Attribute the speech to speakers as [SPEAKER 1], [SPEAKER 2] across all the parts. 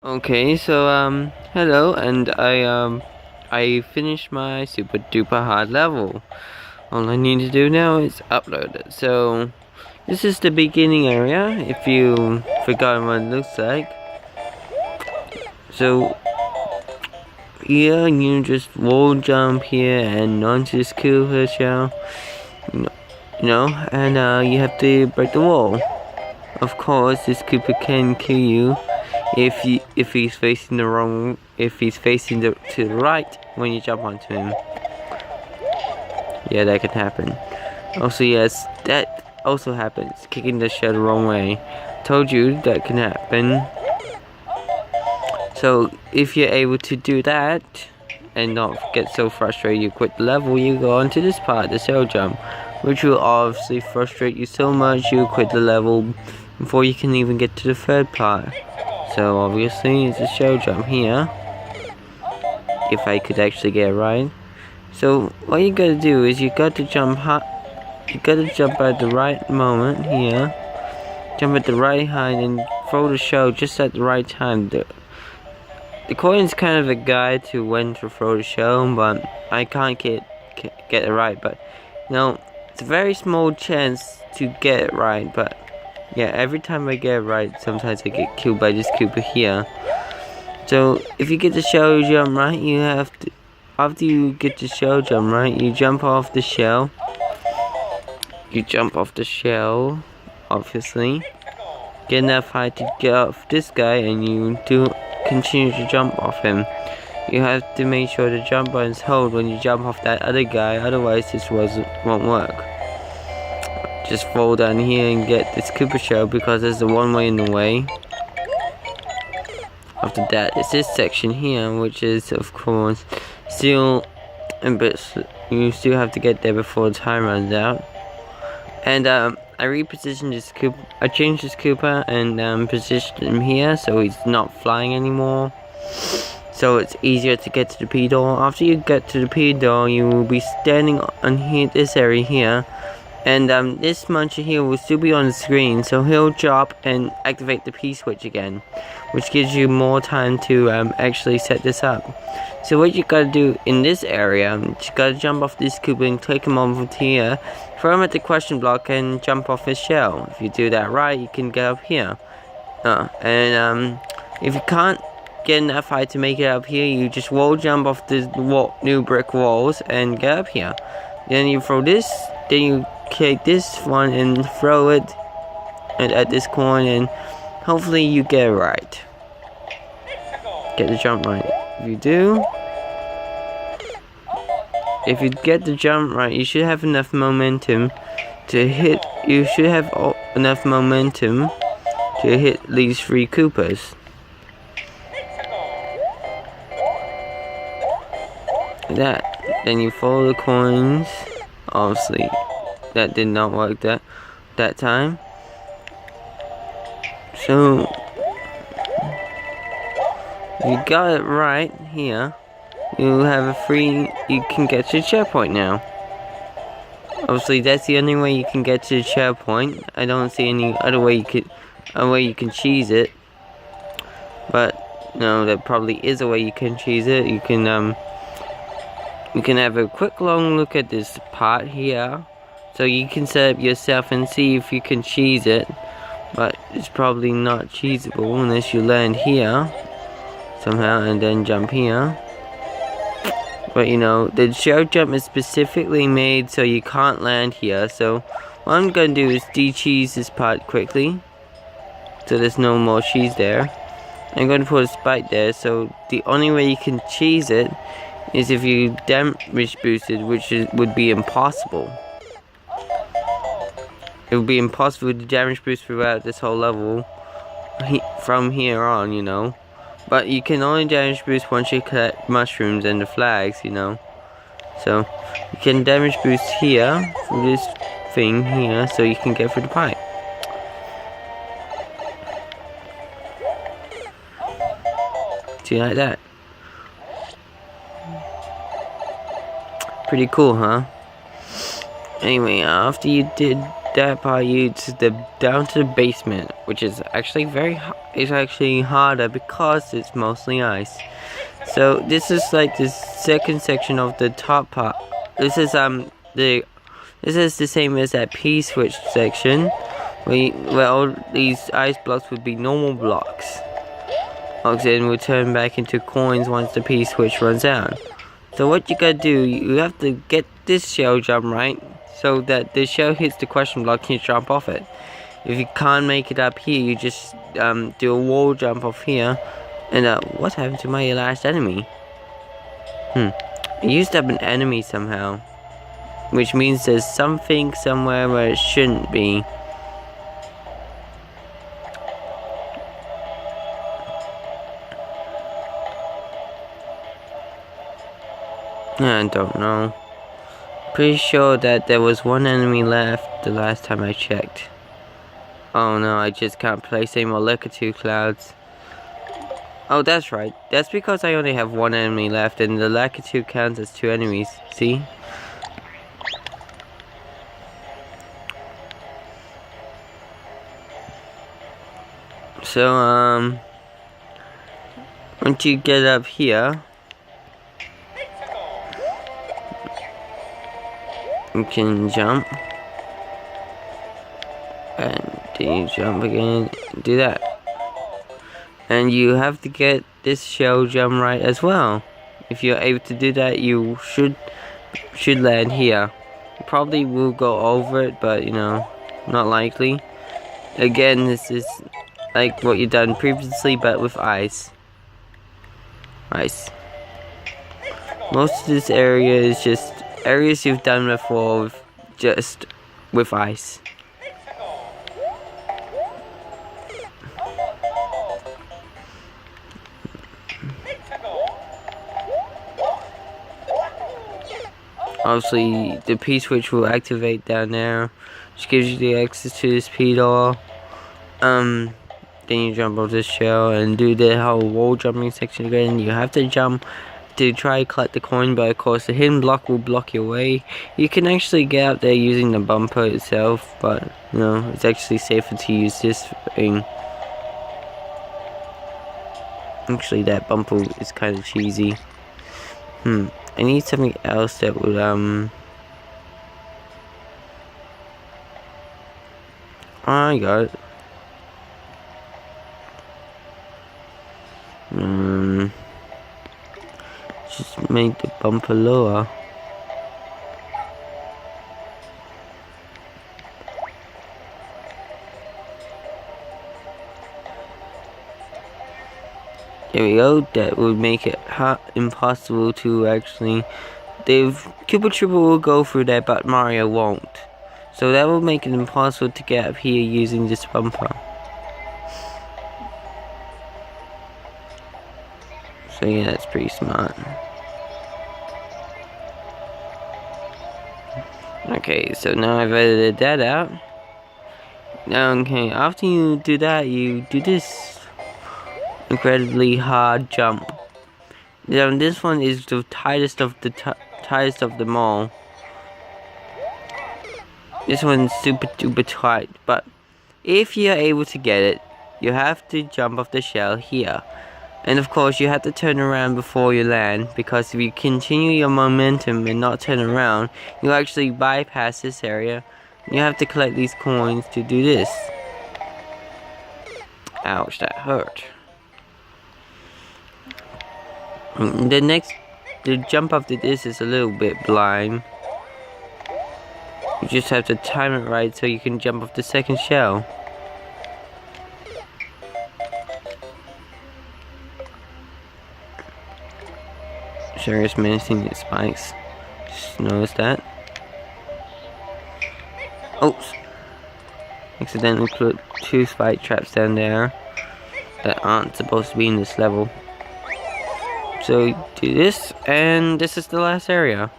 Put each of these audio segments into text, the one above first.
[SPEAKER 1] Okay, so hello, and I finished my super duper hard level. All I need to do now is upload it. So this is the beginning area, if you forgot what it looks like. So here you just wall jump here and onto this Koopa shell, and you have to break the wall. Of course, this Koopa can kill you if he's facing to the right when you jump onto him. Yeah, that can happen. Also, yes, that also happens. Kicking the shell the wrong way. Told you that can happen. So if you're able to do that and not get so frustrated you quit the level, you go on to this part, the shell jump, which will obviously frustrate you so much you quit the level before you can even get to the third part. So obviously it's a shell jump here, if I could actually get it right. So what you gotta do is you got to jump at the right moment here, jump at the right height and throw the shell just at the right time. The coin's kind of a guide to when to throw the shell, but I can't get it right. But it's a very small chance to get it right. But yeah, every time I get it right, sometimes I get killed by this Koopa here. So if you get the shell jump right, you have to. After you get the shell jump right, you jump off the shell. You jump off the shell, obviously. Get enough height to get off this guy, and you continue to jump off him. You have to make sure the jump buttons hold when you jump off that other guy, otherwise this won't work. Just fall down here and get this Koopa shell because there's the one way in the way. After that, it's this section here, which is of course still a bit. You still have to get there before the time runs out. And I repositioned this Koopa. I changed this Koopa and positioned him here so he's not flying anymore. So it's easier to get to the P door. After you get to the P door, you will be standing on here, this area here. And this muncher here will still be on the screen, so he'll drop and activate the P switch again, which gives you more time to actually set this up. So what you gotta do in this area, you gotta jump off this Koopa and take him over here, throw him at the question block and jump off his shell. If you do that right, you can get up here. If you can't get enough height to make it up here, you just wall jump off the new brick walls and get up here. Then you throw this, then you take this one and throw it at this coin, and hopefully you get it right. Get the jump right. If you do, if you get the jump right, you should have enough momentum to hit. You should have enough momentum to hit these 3 Koopas. Like that. Then you follow the coins. Obviously, that did not work that time. So you got it right here. You can get to the checkpoint now. Obviously, that's the only way you can get to the checkpoint. I don't see any other way you can cheese it. But no, there probably is a way you can cheese it. You can have a quick long look at this part here. So you can set up yourself and see if you can cheese it. But it's probably not cheesable unless you land here somehow and then jump here. But the shell jump is specifically made so you can't land here. So what I'm gonna do is de-cheese this part quickly, so there's no more cheese there. I'm going to put a spike there, so the only way you can cheese it is if you damage boosted, which would be impossible. It would be impossible to damage boost throughout this whole level from here on, But you can only damage boost once you collect mushrooms and the flags, So you can damage boost here through this thing here, so you can get through the pipe. See, like that. Pretty cool, huh? Anyway, after you did that part you down to the basement, which is actually it's actually harder because it's mostly ice. So this is like the second section of the top part. This is the same as that P-switch section, where all these ice blocks would be normal blocks. Oxygen will turn back into coins once the P-switch runs out. So what you gotta do, you have to get this shell jump right, so that the shell hits the question block and you jump off it. If you can't make it up here, you just do a wall jump off here. And what happened to my last enemy? I used up an enemy somehow, which means there's something somewhere where it shouldn't be. I don't know. Pretty sure that there was one enemy left the last time I checked. Oh no, I just can't place any more Lakitu clouds. Oh, that's right. That's because I only have one enemy left, and the Lakitu counts as 2 enemies. See? So, once you get up here, you can jump, and then you jump again, do that. And you have to get this shell jump right as well. If you're able to do that, you should land here. You probably will go over it, but you know, not likely. Again, this is like what you've done previously, but with ice. Most of this area is just areas you've done before, just with ice. Obviously, the P-switch will activate down there, which gives you the access to this P-door. Then you jump off this shell and do the whole wall jumping section again. You have to jump to try to collect the coin, but of course the hidden block will block your way. You can actually get out there using the bumper itself, but you know, it's actually safer to use this thing. Actually, that bumper is kind of cheesy. I need something else that would I got it. Just make the bumper lower. There we go. That would make it impossible to actually. Koopable will go through that, but Mario won't. So that will make it impossible to get up here using this bumper. So yeah, that's pretty smart. Okay, so now I've edited that out. Now, okay, after you do that, you do this incredibly hard jump. Now this one is the tightest of them all. This one's super duper tight, but if you're able to get it, you have to jump off the shell here. And of course you have to turn around before you land, because if you continue your momentum and not turn around, you actually bypass this area. You have to collect these coins to do this. Ouch, that hurt. The jump after this is a little bit blind. You just have to time it right so you can jump off the second shell. Serious menacing spikes. Just noticed that. Oops. Accidentally put 2 spike traps down there that aren't supposed to be in this level. So do this, and this is the last area.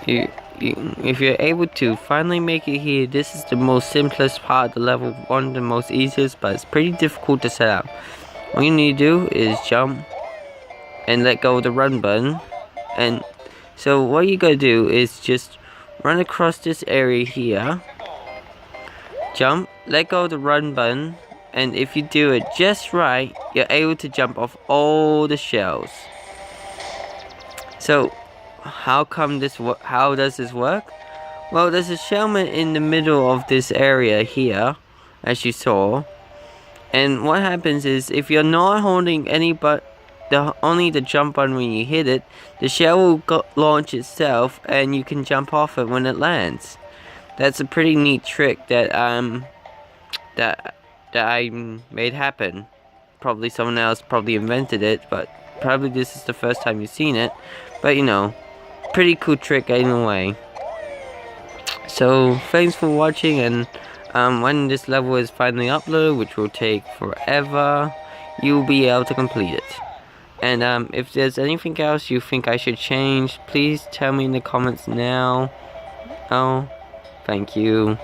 [SPEAKER 1] If you're able to finally make it here, this is the most simplest part of the level, one of the most easiest, but it's pretty difficult to set up. All you need to do is jump and let go of the run button. And so what you gotta do is just run across this area here, jump, let go of the run button, and if you do it just right, you're able to jump off all the shells. So, how does this work? Well, there's a shellman in the middle of this area here, as you saw. And what happens is, if you're not holding only the jump button when you hit it, the shell will launch itself, and you can jump off it when it lands. That's a pretty neat trick that I made happen. Probably someone else invented it, but probably this is the first time you've seen it. But you know, pretty cool trick anyway. So thanks for watching, and when this level is finally uploaded, which will take forever, you'll be able to complete it. And if there's anything else you think I should change, please tell me in the comments now. Oh, thank you.